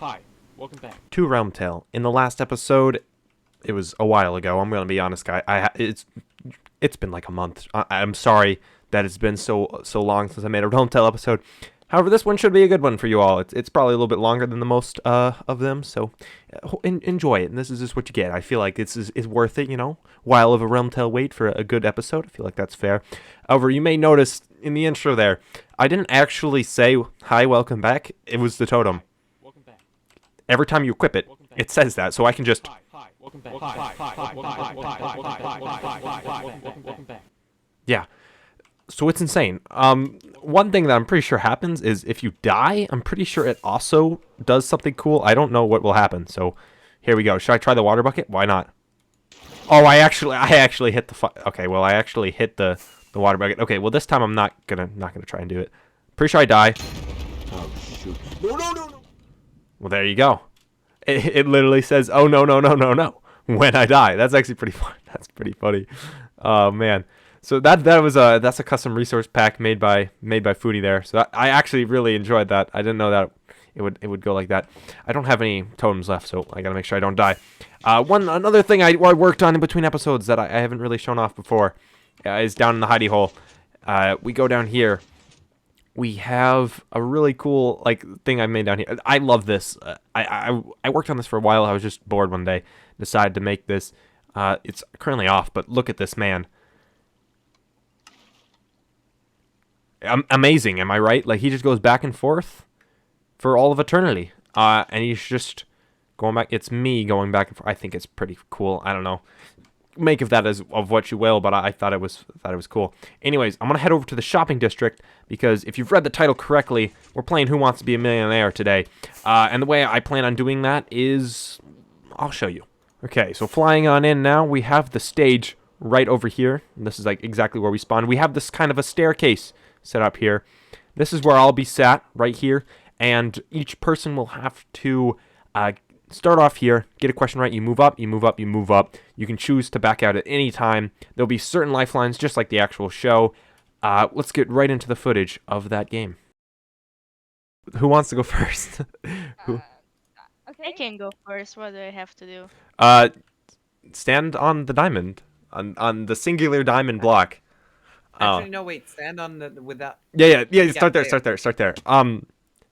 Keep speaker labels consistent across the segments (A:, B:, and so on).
A: Hi, welcome back.
B: To RealmTale. In the last episode, it was a while ago. I'm gonna be honest, guy. It's been like a month. I'm sorry that it's been so long since I made a RealmTale episode. However, this one should be a good one for you all. It's probably a little bit longer than the most of them, so enjoy it. And this is just what you get. I feel like this is worth it, you know? While of a RealmTale wait for a good episode. I feel like that's fair. However, you may notice in the intro there, I didn't actually say, hi, welcome back. It was the totem.
A: Welcome back.
B: Every time you equip it, it says that, so I can just...
A: Hi, welcome back. Welcome back.
B: Yeah. So it's insane. One thing that I'm pretty sure happens is if you die, I'm pretty sure it also does something cool. I don't know what will happen. So here we go. Should I try the water bucket? Why not? Oh, I actually hit the okay, well, I actually hit the water bucket. Okay, well, this time I'm not gonna try and do it. Pretty sure I die.
A: Oh shoot. No.
B: Well, there you go. It literally says, "Oh no, when I die." That's actually pretty fun. That's pretty funny. Oh man. So that's a custom resource pack made by Foony there. So I actually really enjoyed that. I didn't know that it would go like that. I don't have any totems left, so I gotta make sure I don't die. Another thing I worked on in between episodes that I haven't really shown off before is down in the hidey hole. We go down here. We have a really cool thing I made down here. I love this. I worked on this for a while. I was just bored one day. Decided to make this. It's currently off, but look at this, man. Amazing, am I right? Like, he just goes back and forth for all of eternity. And he's just going back. It's me going back and forth. I think it's pretty cool. I don't know. Make of that as of what you will, but I thought it was cool. Anyways, I'm gonna head over to the shopping district because if you've read the title correctly, we're playing Who Wants to Be a Millionaire today. And the way I plan on doing that is, I'll show you. Okay, so flying on in now, we have the stage right over here. And this is like exactly where we spawn. We have this kind of a staircase set up here. This is where I'll be sat right here, and each person will have to start off here, get a question right, you move up, you move up, you move up. You can choose to back out at any time. There'll be certain lifelines just like the actual show. Let's get right into the footage of that game. Who wants to go first? Who?
C: Okay. I can go first. What do I have to do?
B: Stand on the diamond, on the singular diamond block.
D: Actually, no, wait. Stand on the without.
B: Yeah. Start there.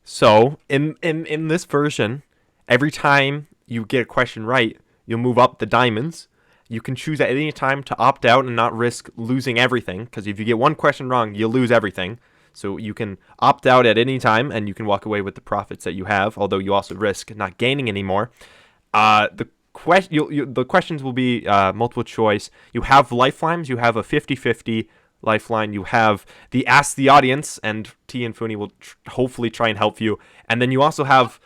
B: So in this version, every time you get a question right, you'll move up the diamonds. You can choose at any time to opt out and not risk losing everything, because if you get one question wrong, you'll lose everything. So you can opt out at any time, and you can walk away with the profits that you have, although you also risk not gaining any more. The questions will be multiple choice. You have lifelines. You have a 50-50 lifeline. You have the Ask the Audience, and T and Foony will hopefully try and help you. And then you also have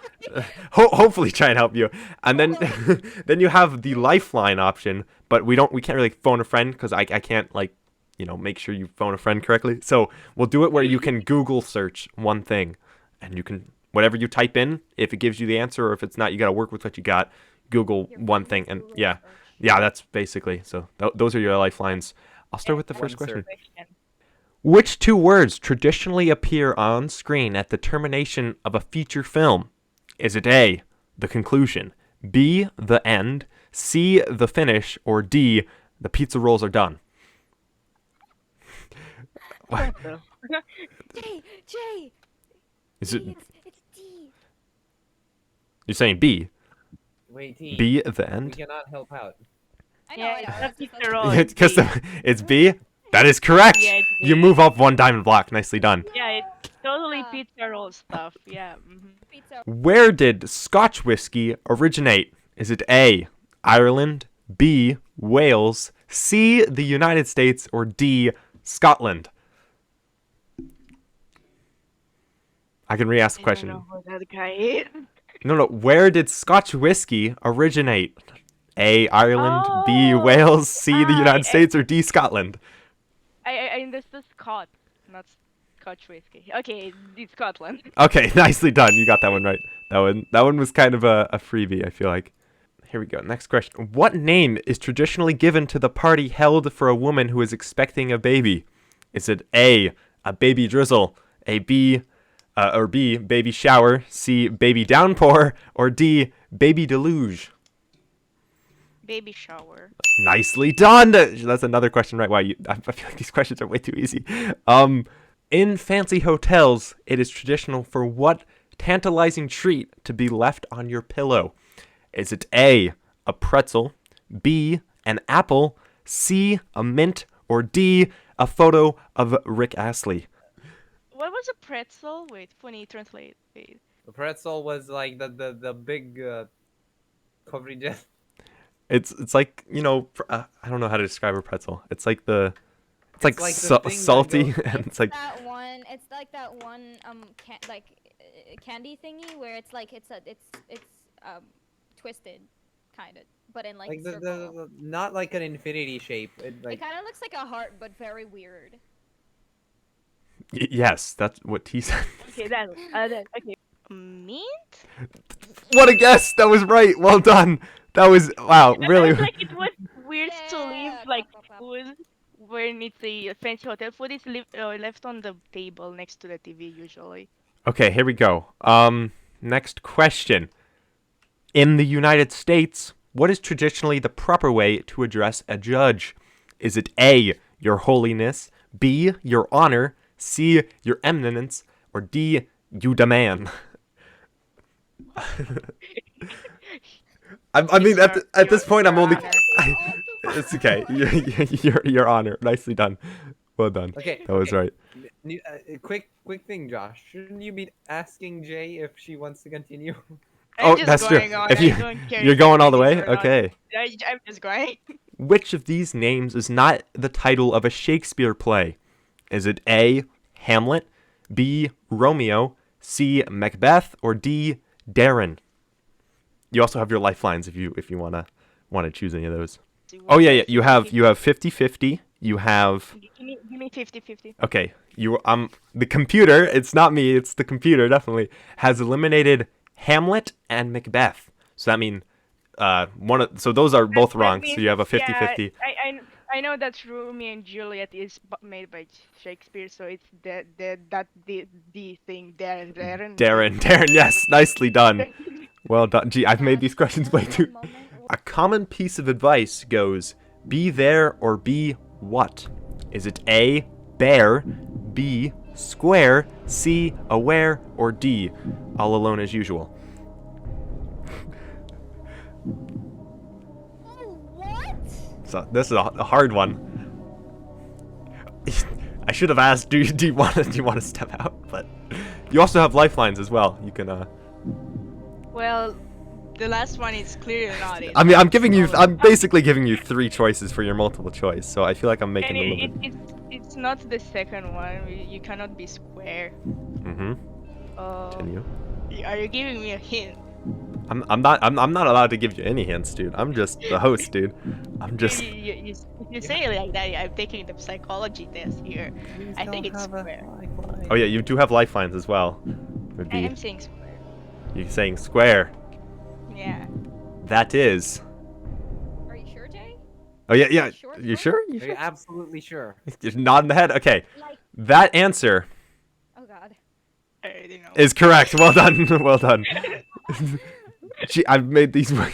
B: hopefully try and help you. And then then you have the lifeline option, but we can't really phone a friend because I can't make sure you phone a friend correctly. So we'll do it where you can Google search one thing, and you can whatever you type in, if it gives you the answer or if it's not, you got to work with what you got. Google one thing, and yeah, that's basically so. Those are your lifelines. I'll start with the first question. Which two words traditionally appear on screen at the termination of a feature film? Is it A, the conclusion, B, the end, C, the finish, or D, the pizza rolls are done?
E: Jay.
B: Is it?
E: It's D.
B: You're saying B?
D: Wait, T.
B: B, the
D: We
B: end?
D: cannot help out.
E: I know.
C: Yeah,
E: That's
C: it's
E: supposed
C: the
E: to
C: roll.
E: be-
B: Because it's B. That is correct.
C: Yeah, it's B.
B: You move up one diamond block. Nicely done.
C: Yeah, it's totally pizza roll stuff. Yeah.
E: Pizza.
B: Where did Scotch whiskey originate? Is it A, Ireland, B, Wales, C, the United States, or D, Scotland? I can re-ask the
C: I
B: question.
C: don't know who that guy is.
B: No. Where did Scotch whiskey originate? A, Ireland, B,
C: Oh,
B: Wales, C, the United
C: I-
B: States, or D, Scotland?
C: I understood Scott, not Scotch whiskey. Okay, it's Scotland.
B: Okay, nicely done. You got that one right. That one was kind of a freebie, I feel like. Here we go. Next question. What name is traditionally given to the party held for a woman who is expecting a baby? Is it A, baby drizzle, a B, Or B, baby shower. C, baby downpour. Or D, baby deluge.
C: Baby shower.
B: Nicely done. That's another question, right? Wow, I feel like these questions are way too easy. In fancy hotels, it is traditional for what tantalizing treat to be left on your pillow? Is it A, a pretzel, B, an apple, C, a mint, or D, a photo of Rick Astley?
C: What was a pretzel? Wait, Foony, translate. Wait.
D: The pretzel was like the big coverage.
B: It's like, you know, I don't know how to describe a pretzel. It's like the it's like,
D: like the thing that
B: salty
D: goes-
B: and it's like
E: that one. It's like that one candy thingy where it's like it's twisted, kind of, but in like
D: Like
E: a
D: the,
E: circle.
D: the not like an infinity shape. It
E: It
D: like
E: kind of looks like a heart, but very weird.
B: yes, that's what T said.
C: Okay, okay. Mint?
B: What a guess! That was right. Well done. That was wow,
C: I
B: really.
C: was like, it was weird to leave
E: Yeah,
C: like
E: clap, clap, clap.
C: food when it's a fancy hotel. Food is left on the table next to the TV usually.
B: Okay, here we go. Next question. In the United States, what is traditionally the proper way to address a judge? Is it A, your holiness, B, your honor, C, your eminence, or D, you demand? I mean, at this point, I'm only. It's okay. Your honor. Nicely done. Well done.
D: okay.
B: That was right.
D: Quick thing, Josh. Shouldn't you be asking Jay if she wants to continue?
C: I'm
B: Oh,
C: just
B: that's true.
C: going on.
B: If
C: I
B: you
C: don't care
B: you're
C: if
B: going all the
C: it's
B: way,
C: or not.
B: okay.
C: I'm just going.
B: Which of these names is not the title of a Shakespeare play? Is it A, Hamlet, B, Romeo, C, Macbeth, or D, Darren? You also have your lifelines if you wanna choose any of those. Oh yeah. You have 50-50. You have
C: Give me 50-50.
B: okay. The computer. It's not me. It's the computer. Definitely has eliminated Hamlet and Macbeth. So that means so those are both
C: That
B: wrong.
C: means-
B: So you have a 50-50.
C: Yeah, I know that Romeo and Juliet is made by Shakespeare, so it's the thing Darren.
B: Darren, yes, nicely done. Well done. Gee, I've made these questions way too. A common piece of advice goes, be there or be what? Is it A, bear, B, square, C, aware, or D, all alone as usual?
E: Oh, what?
B: So this is a hard one. I should have asked, do you want to step out? But you also have lifelines as well. You can
C: Well, the last one is clearly not it.
B: I mean, I'm basically giving you 3 choices for your multiple choice, so I feel like I'm making
C: And
B: a little bit.
C: it's not the second one. You cannot be square.
B: Mm-hmm.
C: Uh,
B: Continue.
C: are you giving me a hint?
B: I'm not allowed to give you any hints, dude. I'm just the host, dude. I'm just
C: You say it like that. I'm taking the psychology test here. I think it's square.
B: Oh yeah, you do have lifelines as well. Would be
C: I'm saying square.
B: you saying square.
C: Yeah.
B: That is.
E: Are you sure, Jay?
B: Oh yeah.
E: Sure,
B: You
E: bro?
B: sure? You
D: Are you
B: sure?
D: absolutely sure?
B: Just nodding the head. Okay.
E: Like,
B: That answer
E: oh god.
C: I already know.
B: is correct. Well done. Well done. Gee, I've made these words.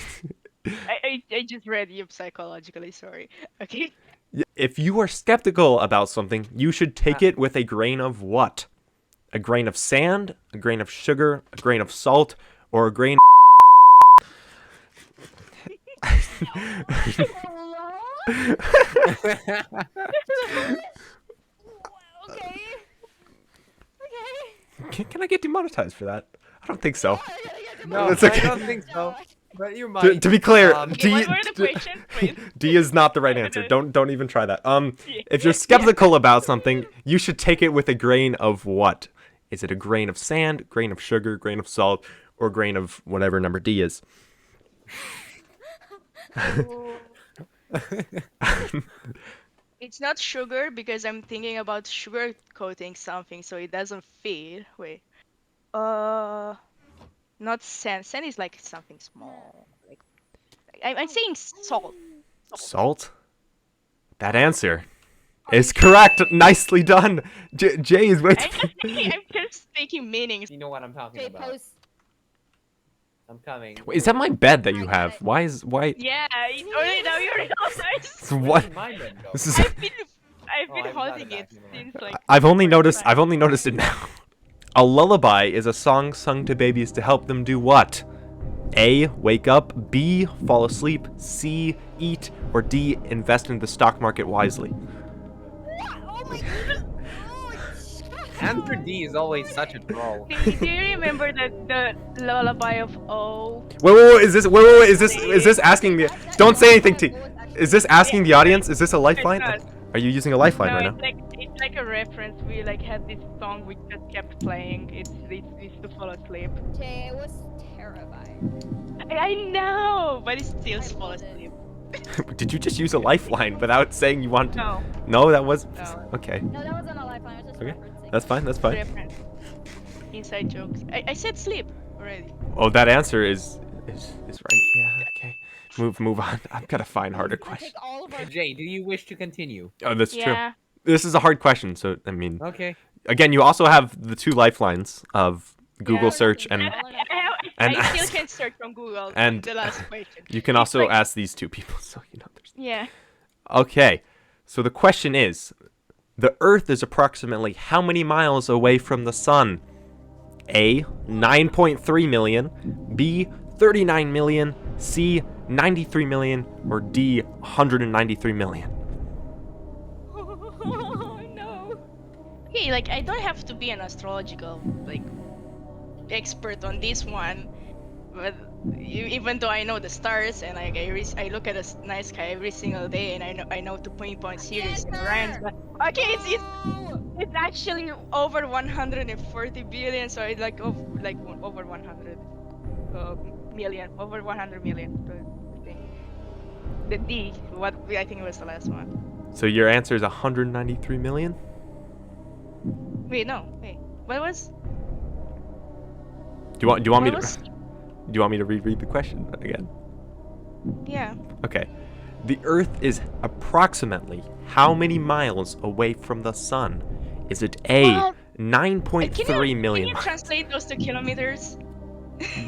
C: I just read you psychologically. Sorry. Okay.
B: If you are skeptical about something, you should take it with a grain of what? A grain of sand, a grain of sugar, a grain of salt, or a grain
E: Okay.
B: Can I get demonetized for that? I don't think so.
D: No,
B: It's okay.
D: I don't think so. But you
B: To,
D: might.
B: to be clear,
C: Okay, what were the questions, please?
B: D is not the right answer. Don't even try that. If you're skeptical about something, you should take it with a grain of what? Is it a grain of sand, grain of sugar, grain of salt, or grain of whatever number D is?
C: It's not sugar because I'm thinking about sugar coating something so it doesn't fade. Wait. Not sand. Sand is like something small. Like I'm saying salt.
B: Salt? That answer is correct. Nicely done. Jay is way
C: I'm just taking meanings.
D: You know what I'm talking
E: Jay,
D: about.
E: pose.
D: I'm coming.
B: Wait, is that my bed that you
E: I got
B: have?
E: it.
B: Why?
C: Yeah, only now you realize.
B: What?
D: My bed, though.
B: This is.
C: I've
D: Oh,
C: been
D: I've got
C: holding
D: it
C: it
D: back,
C: since like.
B: I've only
C: first
B: noticed.
C: time.
B: I've only noticed it now. A lullaby is a song sung to babies to help them do what? A. Wake up. B. Fall asleep. C. Eat. Or D. Invest in the stock market wisely.
E: Oh my god.
D: Answer D is always such a troll.
C: Do you remember the lullaby of O?
B: Wait. Is this? Wait. Is this asking the? Don't say anything, T. Is this asking the audience? Is this a lifeline?
C: not.
B: Are you using a lifeline
C: No,
B: right now?
C: it's like a reference. We like had this song we just kept playing. It's to fall asleep.
E: Jay, it was terrifying.
C: I know, but it's still
E: I
C: fall
E: loved it.
C: asleep.
B: Did you just use a lifeline without saying you want to?
C: No,
B: No, that was.
C: No.
B: Okay.
E: No, that wasn't a lifeline. I was just
B: Okay.
E: referencing.
B: That's fine. That's fine.
C: reference. Inside jokes. I said sleep already.
B: Oh, that answer is right. Yeah. Okay. Move on. I've got to find harder
E: I
B: questions.
E: take all of our.
D: Jay, do you wish to continue?
B: Oh, that's true.
C: Yeah.
B: This is a hard question, so I mean,
D: Okay.
B: again, you also have the two lifelines of Google
C: Yeah.
B: search, and And
C: I still
B: ask-
C: can search on Google.
B: and-
C: The last question.
B: you can
C: It's
B: also
C: like-
B: ask these two people, so you know there's.
C: Yeah.
B: Okay, so the question is, the Earth is approximately how many miles away from the Sun? A. 9.3 million, B. 39 million, C. 93 million, or D. 193 million.
E: Oh no.
C: Okay, like I don't have to be an astrological like expert on this one, but even though I know the stars and like I look at the night sky every single day and I know to pinpoint Sirius and Orion, but okay, it's actually over 140 billion, so it's like over 100 million, over 100 million. I think. The D, what I think was the last one.
B: So your answer is 193 million?
C: Wait, no, wait. What was?
B: Do you want me
C: what
B: to
C: was-
B: do you want me to reread the question again?
C: Yeah.
B: Okay. The Earth is approximately how many miles away from the Sun? Is it A.
C: Well,
B: 9.3 million
C: Can you
B: miles?
C: translate those to kilometers?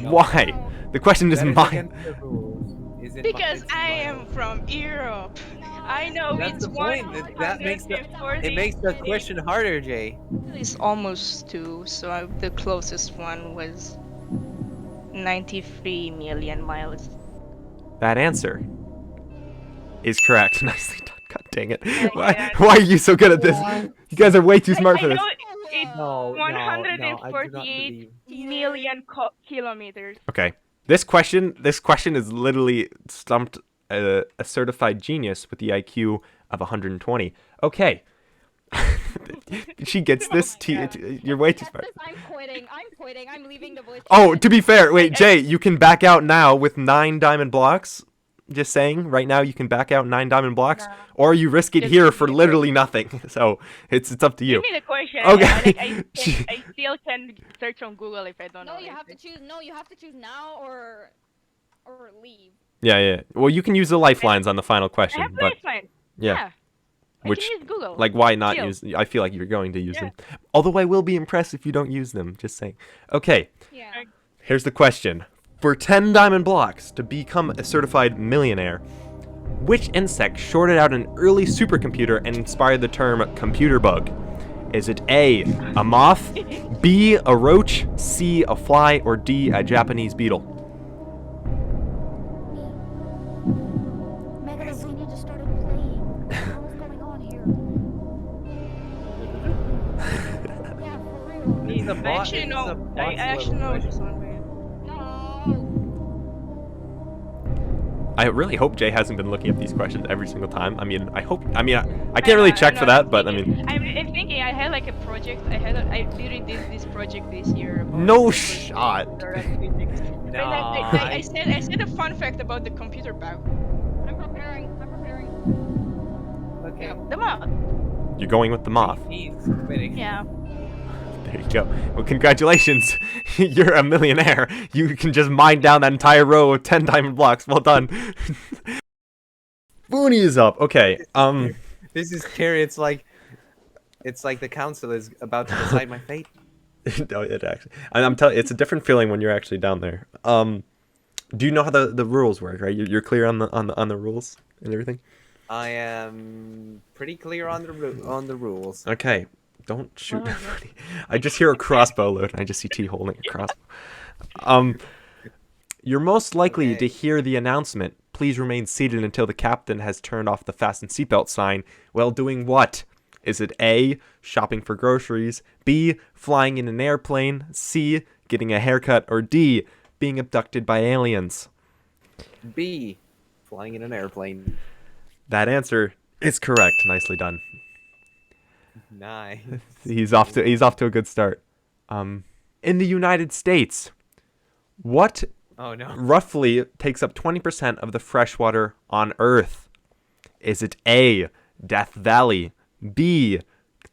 B: Why? The question is
D: That is
B: mine.
D: against the rules. Is it
C: Because
D: it's
C: I
D: mine.
C: am from Europe. I know
D: That's
C: it's
D: the point. That makes the
C: 140.
D: it makes the question harder, Jay.
C: It's almost 2, so the closest one was 93 million miles.
B: That answer is correct. Nicely done. God dang it. Why,
C: God.
B: why are you so good at this? You guys are way too smart
C: I
B: for this.
C: know it's
D: No, no, I do not
C: 148
D: believe.
C: million kilometers.
B: Okay. This question is literally stumped a certified genius with the IQ of 120. Okay. She gets this. You're way too smart.
E: I'm quitting. I'm leaving the voice.
B: Oh, to be fair, wait, Jay, you can back out now with 9 diamond blocks. Just saying, right now you can back out 9 diamond blocks,
C: No.
B: or you risk it
C: Just
B: here
C: give
B: for
C: me the
B: literally nothing. So it's up to you.
C: Give me the question.
B: Okay.
C: I still can search on Google if I don't know.
E: No, you have to
C: anything.
E: choose. No, you have to choose now or leave.
B: Yeah. Well, you can use the lifelines on the final
C: I
B: question,
C: have
B: but
C: lifeline.
B: yeah.
C: I
B: Which,
C: can use Google.
B: like, why not
C: Still.
B: use? I feel like you're going to use
C: Yeah.
B: them. Although I will be impressed if you don't use them. Just saying. Okay.
E: Yeah.
B: Here's the question: for 10 diamond blocks to become a certified millionaire, which insect shorted out an early supercomputer and inspired the term computer bug? Is it A, a moth, B, a roach, C, a fly, or D, a Japanese beetle?
F: Megasode, we just started playing. What's going on here? Yeah, for real.
D: He's a
C: I
D: bot.
C: actually
D: It's a
C: know. I
D: bot's
C: actually
D: level
C: know
D: question.
C: this one. Wait.
E: No.
B: I really hope Jay hasn't been looking at these questions every single time. I mean, I can't really check for that, but I mean,
C: I'm thinking. I had like a project. I literally did this project this year. About
B: No
C: the
B: shot.
C: physics.
D: No,
C: I said a fun fact about the computer bug.
E: I'm preparing.
D: Okay.
C: Yeah, the moth.
B: you're going with the moth.
D: He's quitting.
C: Yeah.
B: There you go. Well, congratulations. You're a millionaire. You can just mine down that entire row of 10 diamond blocks. Well done. Foony is up. Okay.
D: This is scary. It's like the council is about to decide my fate.
B: No, it actually. I'm telling. It's a different feeling when you're actually down there. Do you know how the rules work? Right, you're clear on the rules and everything.
D: I am pretty clear on the rules.
B: Okay, don't shoot nobody. I just hear a crossbow load, and I just see T holding a crossbow. You're most likely to hear the announcement. Please remain seated until the captain has turned off the fasten seatbelt sign. While doing what? Is it A, shopping for groceries, B, flying in an airplane, C, getting a haircut, or D, being abducted by aliens?
D: B, flying in an airplane.
B: That answer is correct. Nicely done.
D: Nice.
B: He's off to a good start. In the United States, what
D: Oh no.
B: roughly takes up 20% of the freshwater on Earth? Is it A, Death Valley, B,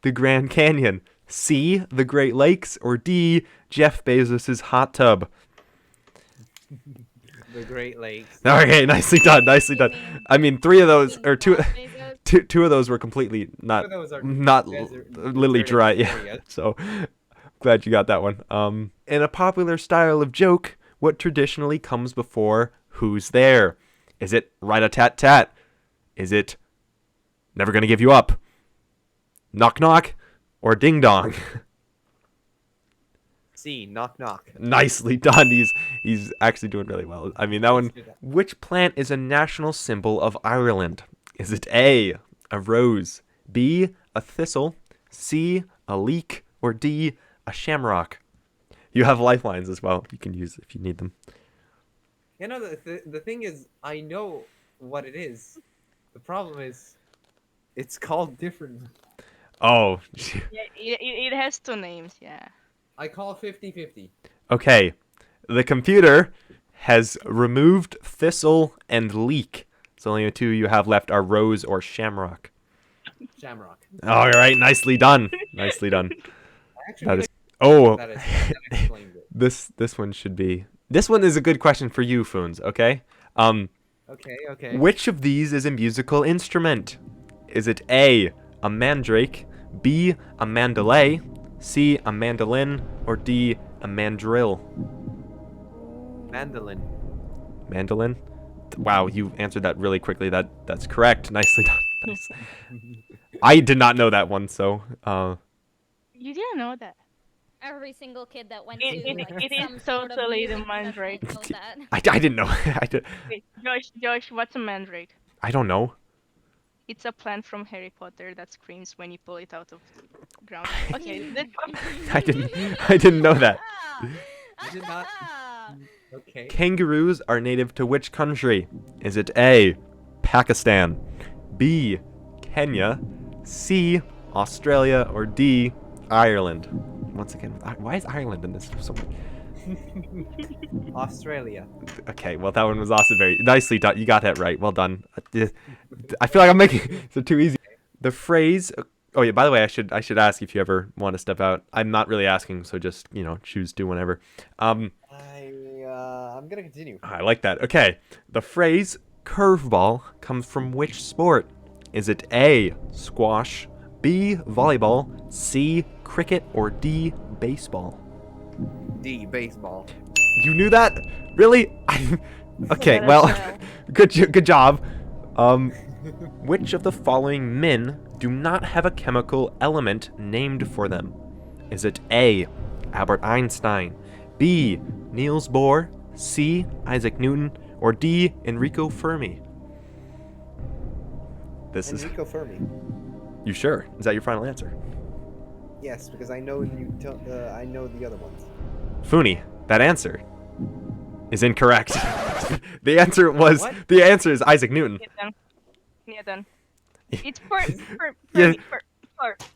B: the Grand Canyon, C, the Great Lakes, or D, Jeff Bezos' hot tub?
D: The Great Lakes.
B: Okay, nicely done, nicely done. I mean, three of those, or two of those were completely not
D: Two of those are
B: literally
D: desert
B: dry. Yeah,
D: areas.
B: so glad you got that one. In a popular style of joke, what traditionally comes before who's there? Is it rat-a-tat-tat? Is it never gonna give you up? Knock knock, or ding dong?
D: C, knock knock.
B: Nicely done. He's actually doing really well. I mean, that one.
D: do that.
B: Which plant is a national symbol of Ireland? Is it A, a rose, B, a thistle, C, a leek, or D, a shamrock? You have lifelines as well. You can use if you need them.
D: You know, the thing is, I know what it is. The problem is, it's called different.
B: Oh,
C: Yeah, it has two names. Yeah.
D: I call 50-50.
B: okay. The computer has removed thistle and leek. So only the two you have left are rose or shamrock.
D: Shamrock.
B: All right, nicely done. Nicely done.
D: Actually,
B: That is. Oh,
D: that explains it.
B: this one should be. This one is a good question for you, Foons. Okay.
D: Okay.
B: Which of these is a musical instrument? Is it A, a mandrake, B, a mandolay, C, a mandolin, or D, a mandrill?
D: Mandolin.
B: Mandolin? Wow, you answered that really quickly. That's correct. Nicely done. Nice. I did not know that one, so
C: You didn't know that.
E: Every single kid that went
C: It-
E: to
C: it-
E: like
C: it is
E: some sort of
C: totally the
E: music
C: mandrake.
E: knows that.
B: I didn't know.
C: Wait, Josh, what's a mandrake?
B: I don't know.
C: It's a plant from Harry Potter that screams when you pull it out of the ground. Okay, that's
B: I didn't know that.
D: You did not. Okay.
B: Kangaroos are native to which country? Is it A, Pakistan, B, Kenya, C, Australia, or D, Ireland? Once again, why is Ireland in this so much?
D: Australia.
B: Okay, well that one was also very nicely done. You got that right. Well done. I feel like I'm making it too easy. The phrase. Oh yeah. By the way, I should ask if you ever want to step out. I'm not really asking, so just choose do whenever.
D: I'm gonna continue.
B: I like that. Okay. The phrase curveball comes from which sport? Is it A, squash, B, volleyball, C, cricket, or D, baseball?
D: D, baseball.
B: You knew that? Really? Okay,
C: Yeah,
B: well,
C: that's
B: good job. Which of the following men do not have a chemical element named for them? Is it A, Albert Einstein, B, Niels Bohr, C, Isaac Newton, or D, Enrico Fermi? This is.
D: Enrico Fermi.
B: You sure? Is that your final answer?
D: Yes, because I know I know the other ones.
B: Foony, that answer is incorrect. The answer
D: What?
B: is Isaac Newton.
C: Yeah, done. It's Fermi.
B: Yeah.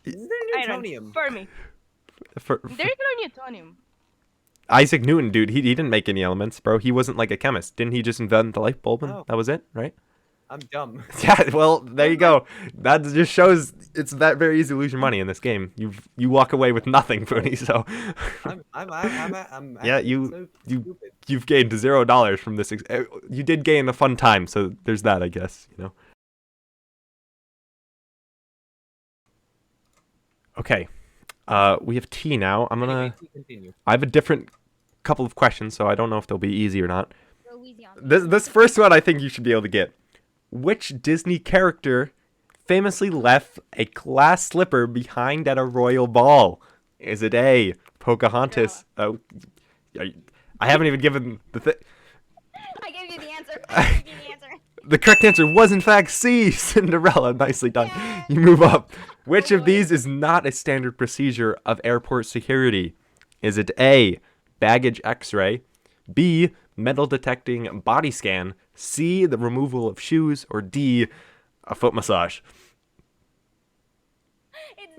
D: Is there
C: Iron.
D: Newtonium?
C: Fermi. There is no Newtonium.
B: Isaac Newton, dude, he didn't make any elements, bro. He wasn't like a chemist. Didn't he just invent the light bulb and
D: Oh.
B: that was it, right?
D: I'm dumb.
B: Yeah, well, there you go. That just shows it's that very easy to lose your money in this game. You walk away with nothing, Foony, so
D: I'm
B: Yeah,
D: actually
B: you-
D: so
B: you-
D: stupid.
B: you've gained $0 from this. You did gain a fun time, so there's that, I guess, Okay. We have T now.
D: Anyway, continue.
B: I have a different couple of questions, so I don't know if they'll be easy or not.
E: Go easy on me.
B: This first one I think you should be able to get. Which Disney character famously left a glass slipper behind at a royal ball? Is it A, Pocahontas? Oh, I haven't even given the thing.
E: I gave you the answer. I gave you the answer.
B: The correct answer was in fact C, Cinderella. Nicely done.
E: Yeah.
B: You move up. Which
E: Oh
B: of
E: boy.
B: these is not a standard procedure of airport security? Is it A, baggage x-ray, B, metal detecting body scan, C, the removal of shoes, or D, a foot massage?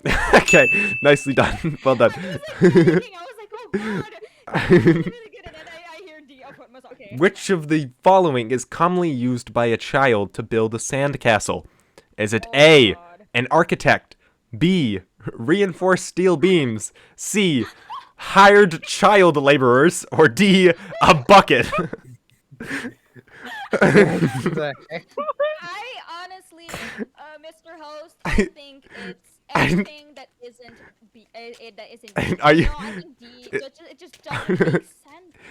E: It's
B: Okay, nicely done. Well done.
E: I was like, oh god. I'm really good at it. I hear D. I'll put myself. Okay.
B: Which of the following is commonly used by a child to build a sandcastle? Is it
E: Oh,
B: A,
E: God.
B: an architect, B, reinforced steel beams, C, hired child laborers, or D, a bucket?
D: The heck?
E: I honestly, Mr. Host, I think it's anything that isn't that isn't. D.
B: Are you-
E: No, I think D. It just doesn't make sense.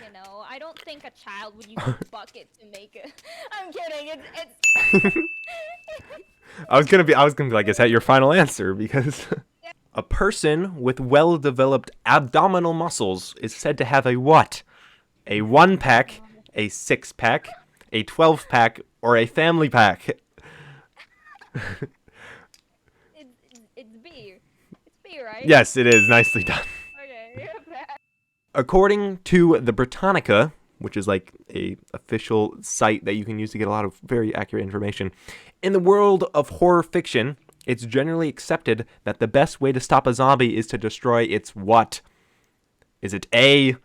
E: You know, I don't think a child would use a bucket to make it. I'm kidding. It's.
B: I was gonna be like, is that your final answer? Because a person with well-developed abdominal muscles is said to have a what? A 1-pack, a 6-pack, a 12-pack, or a family pack?
E: It's B. It's B, right?
B: Yes, it is. Nicely done.
E: Okay.
B: According to the Britannica, which is like a official site that you can use to get a lot of very accurate information, in the world of horror fiction, it's generally accepted that the best way to stop a zombie is to destroy its what? Is it A,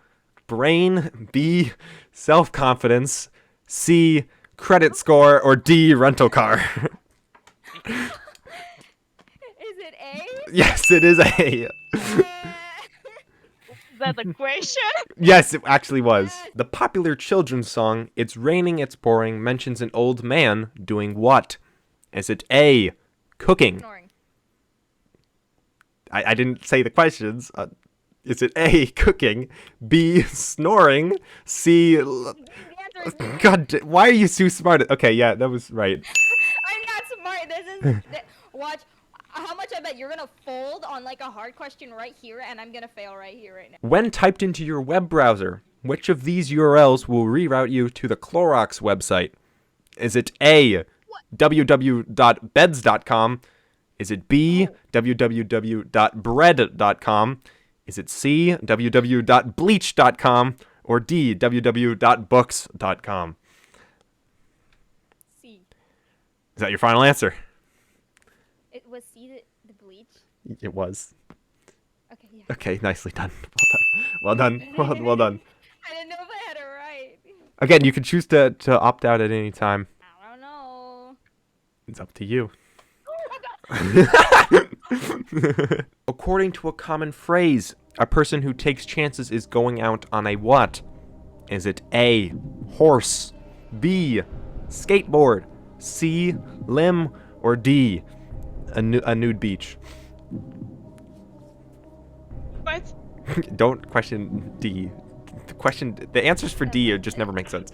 B: brain, B, self-confidence, C, credit score, or D, rental car?
E: Is it A?
B: Yes, it is A.
C: Is that the question?
B: Yes, it actually was. The popular children's song, It's Raining, It's Pouring, mentions an old man doing what? Is it A, cooking?
E: Snoring.
B: I didn't say the questions. Is it A, cooking, B, snoring, C...
E: The answer is
B: God, why are you so smart? Okay, yeah, that was right.
E: I'm not smart. Watch. How much I bet you're gonna fold on like a hard question right here, and I'm gonna fail right here, right now.
B: When typed into your web browser, which of these URLs will reroute you to the Clorox website? Is it A, www.beds.com? Is it B, www.bread.com? Is it C, www.bleach.com? Or D, www.books.com?
E: C.
B: Is that your final answer?
E: It was C the bleach.
B: It was.
E: Okay, yeah.
B: Okay, nicely done. Well done. Well done.
E: I didn't know if I had it right.
B: Again, you can choose to opt out at any time.
E: I don't know.
B: It's up to you.
E: Oh
B: According to a common phrase, a person who takes chances is going out on a what? Is it A, horse, B, skateboard, C, limb, or D, a nude beach?
C: What?
B: Don't question D. The answers for D just never make sense.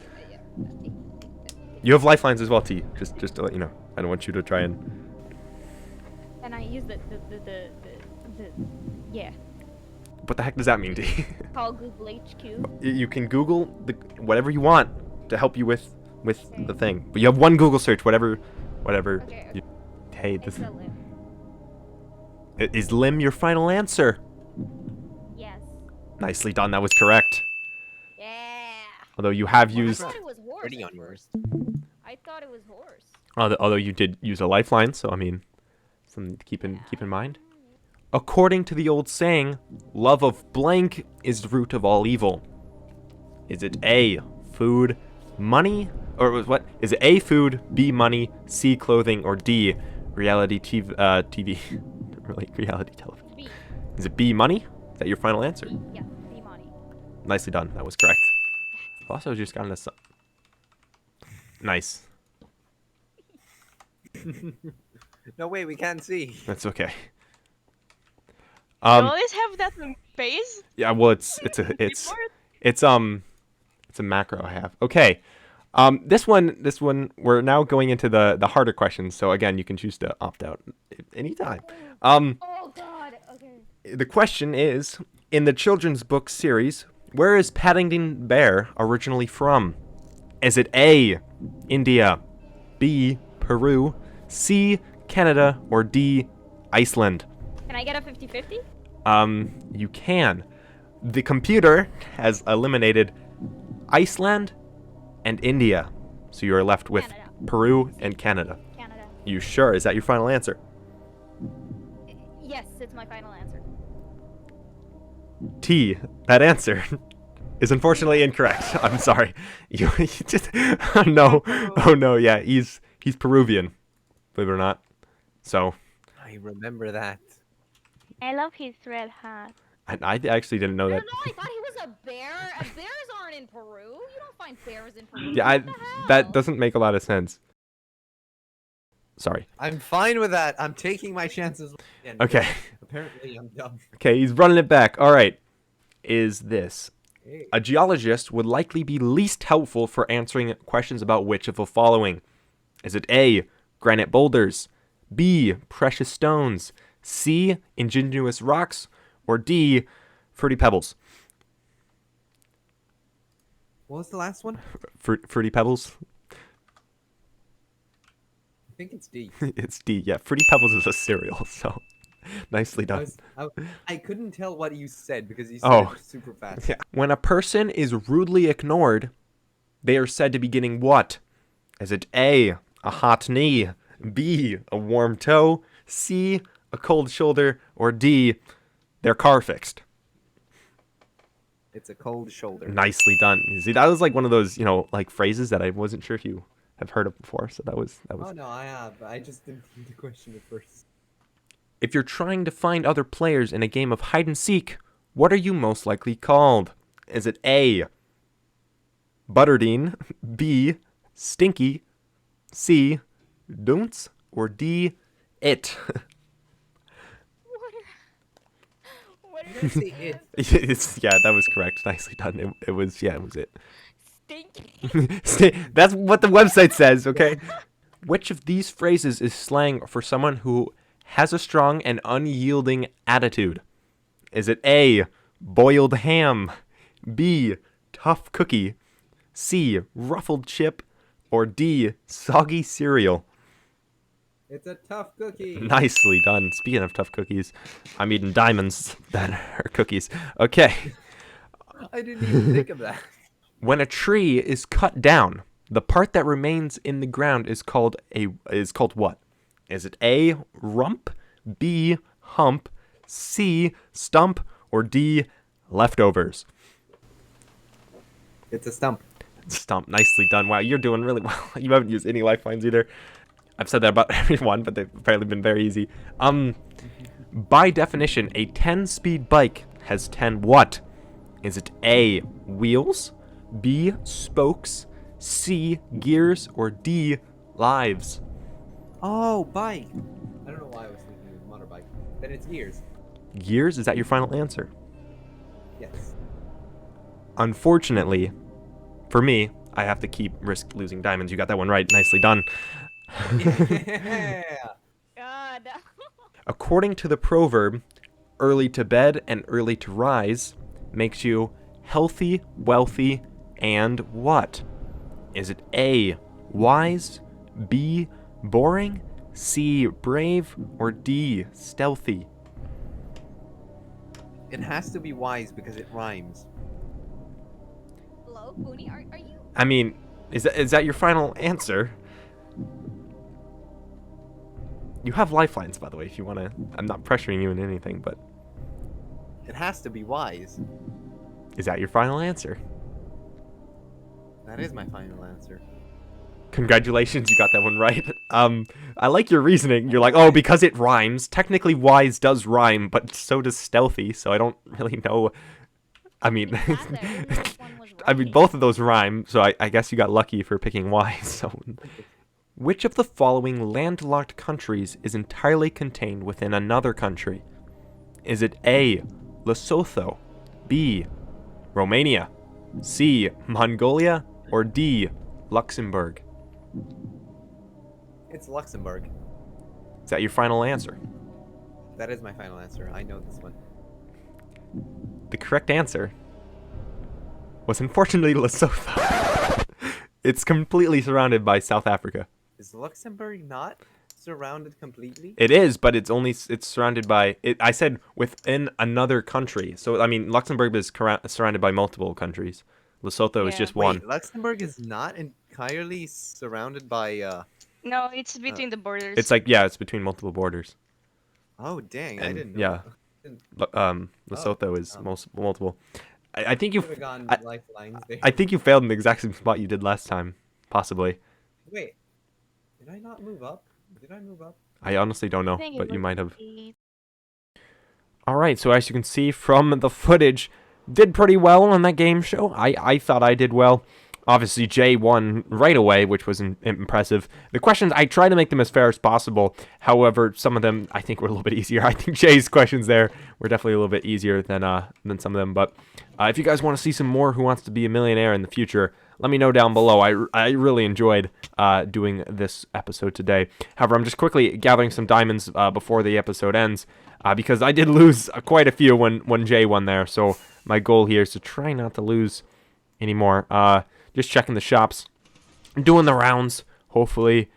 B: You have lifelines as well, T. Just to let you know. I don't want you to try and...
E: And I use the yeah.
B: What the heck does that mean, D?
E: Call Google HQ.
B: You can Google whatever you want to help you with the thing. But you have one Google search, whatever.
E: Okay.
B: Hey,
E: It's
B: this
E: a limb.
B: is limb your final answer.
E: Yes.
B: Nicely done. That was correct.
E: Yeah.
B: Although you have
E: I
B: used,
E: thought it was horse.
D: Pretty
E: at
D: unworst.
E: first. I thought it was horse.
B: although you did use a lifeline, so I mean, something to keep in mind. According to the old saying, love of blank is the root of all evil. Is it A, food, money, or what? Is it A, food, B, money, C, clothing, or D, reality TV, like reality television?
E: B.
B: Is it B, money? Is that your final answer?
E: B. Yeah. B money.
B: Nicely done. That was correct. Also, just got this. Nice.
D: No way, we can't see.
B: That's okay.
C: You always have that on face?
B: Yeah, well, it's a macro I have. Okay. This one, we're now going into the harder questions. So again, you can choose to opt out anytime.
E: Oh God. Okay.
B: The question is, in the children's book series, where is Paddington Bear originally from? Is it A, India, B, Peru, C, Canada, or D, Iceland?
E: Can I get a 50-50?
B: You can. The computer has eliminated Iceland and India. So you are left with
E: Canada.
B: Peru and Canada.
E: Canada.
B: You sure? Is that your final answer?
E: Yes, it's my final answer.
B: T, that answer is unfortunately incorrect. I'm sorry. You just oh no, yeah, he's Peruvian, believe it or not. So
D: I remember that.
C: I love his red hat.
B: I actually didn't know
E: I
B: that.
E: don't know. I thought he was a bear. Bears aren't in Peru. You don't find bears in Peru.
B: Yeah,
E: What the
B: that
E: hell?
B: doesn't make a lot of sense. Sorry.
D: I'm fine with that. I'm taking my chances. Again,
B: Okay.
D: Apparently, I'm dumb.
B: Okay, he's running it back. All right. Is this
D: Hey.
B: a geologist would likely be least helpful for answering questions about which of the following? Is it A, granite boulders, B, precious stones, C, ingenious rocks, or D, fruity pebbles?
D: What was the last one?
B: Fruity pebbles?
D: I think it's D.
B: It's D. Yeah, fruity pebbles is a cereal, so nicely
D: I,
B: done.
D: was, I couldn't tell what you said because you said
B: Oh.
D: it super fast.
B: Yeah. When a person is rudely ignored, they are said to be getting what? Is it A, a hot knee, B, a warm toe, C, a cold shoulder, or D, their car fixed?
D: It's a cold shoulder.
B: Nicely done. See, that was like one of those, like phrases that I wasn't sure if you have heard of before. So that was.
D: Oh no, I have. I just didn't think the question at first.
B: If you're trying to find other players in a game of hide and seek, what are you most likely called? Is it A, Butterdine, B, Stinky, C, Dunce, or D, It?
E: What
D: Let's see it.
B: Yeah, that was correct. Nicely done. It was it.
E: Stinky.
B: That's what the website says, okay? Which of these phrases is slang for someone who has a strong and unyielding attitude? Is it A, boiled ham, B, tough cookie, C, ruffled chip, or D, soggy cereal?
D: It's a tough cookie.
B: Nicely done. Speaking of tough cookies, I'm eating diamonds that are cookies. Okay.
D: I didn't even think of that.
B: When a tree is cut down, the part that remains in the ground is called what? Is it A, rump, B, hump, C, stump, or D, leftovers?
D: It's a stump.
B: Stump. Nicely done. Wow, you're doing really well. You haven't used any lifelines either. I've said that about everyone, but they've apparently been very easy. By definition, a 10-speed bike has 10 what? Is it A, wheels, B, spokes, C, gears, or D, lives?
D: Oh, bike. I don't know why I was thinking of motorbike. Then it's gears.
B: Gears? Is that your final answer?
D: Yes.
B: Unfortunately, for me, I have to risk losing diamonds. You got that one right. Nicely done.
D: Yeah.
E: God.
B: According to the proverb, early to bed and early to rise makes you healthy, wealthy, and what? Is it A, wise, B, boring, C, brave, or D, stealthy?
D: It has to be wise because it rhymes.
E: Hello, Foony. Are you?
B: I mean, is that your final answer? You have lifelines, by the way, if you want to. I'm not pressuring you in anything, but
D: It has to be wise.
B: is that your final answer?
D: That is my final answer.
B: Congratulations, you got that one right. I like your reasoning. You're like, oh, because it rhymes. Technically, wise does rhyme, but so does stealthy, so I don't really know. I mean, I mean, both of those rhyme, so I guess you got lucky for picking wise. So, which of the following landlocked countries is entirely contained within another country? Is it A, Lesotho, B, Romania, C, Mongolia, or D, Luxembourg?
D: It's Luxembourg.
B: Is that your final answer?
D: That is my final answer. I know this one.
B: The correct answer was unfortunately Lesotho. It's completely surrounded by South Africa.
D: Is Luxembourg not surrounded completely?
B: It is, but it's surrounded by it. I said within another country. So I mean, Luxembourg is surrounded by multiple countries. Lesotho is
C: Yeah.
B: just one.
D: Wait, Luxembourg is not entirely surrounded by.
C: No, it's between the borders.
B: It's like it's between multiple borders.
D: Oh dang! I
B: And,
D: didn't know.
B: yeah.
D: Didn't-
B: Lesotho is multiple. I think you.
D: Could have gone
B: I-
D: lifelines there.
B: I think you failed in the exact same spot you did last time, possibly.
D: Wait, did I not move up? Did I move up?
B: I honestly don't know,
C: I think it
B: but you
C: was
B: might have.
C: the-
B: All right, so as you can see from the footage, did pretty well on that game show. I thought I did well. Obviously, Jay won right away, which was impressive. The questions, I tried to make them as fair as possible. However, some of them I think were a little bit easier. I think Jay's questions there were definitely a little bit easier than some of them. But if you guys want to see some more Who Wants to Be a Millionaire in the future, let me know down below. I really enjoyed doing this episode today. However, I'm just quickly gathering some diamonds before the episode ends because I did lose quite a few when Jay won there. So my goal here is to try not to lose anymore. Just checking the shops, doing the rounds, hopefully.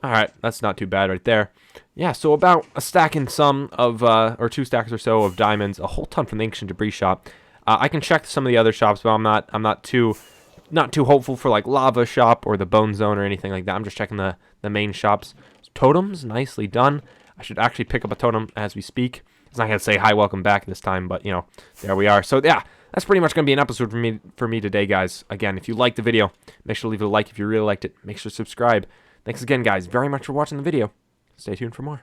B: All right, that's not too bad right there. Yeah, so about a stack and some of, or 2 stacks or so of diamonds, a whole ton from the Ancient Debris shop. I can check some of the other shops, but I'm not too hopeful for like Lava shop or the Bone Zone or anything like that. I'm just checking the main shops. Totems, nicely done. I should actually pick up a totem as we speak. It's not gonna say hi, welcome back this time, but you know, there we are. So yeah. That's pretty much going to be an episode for me today, guys. Again, if you liked the video, make sure to leave a like if you really liked it. Make sure to subscribe. Thanks again, guys, very much for watching the video. Stay tuned for more.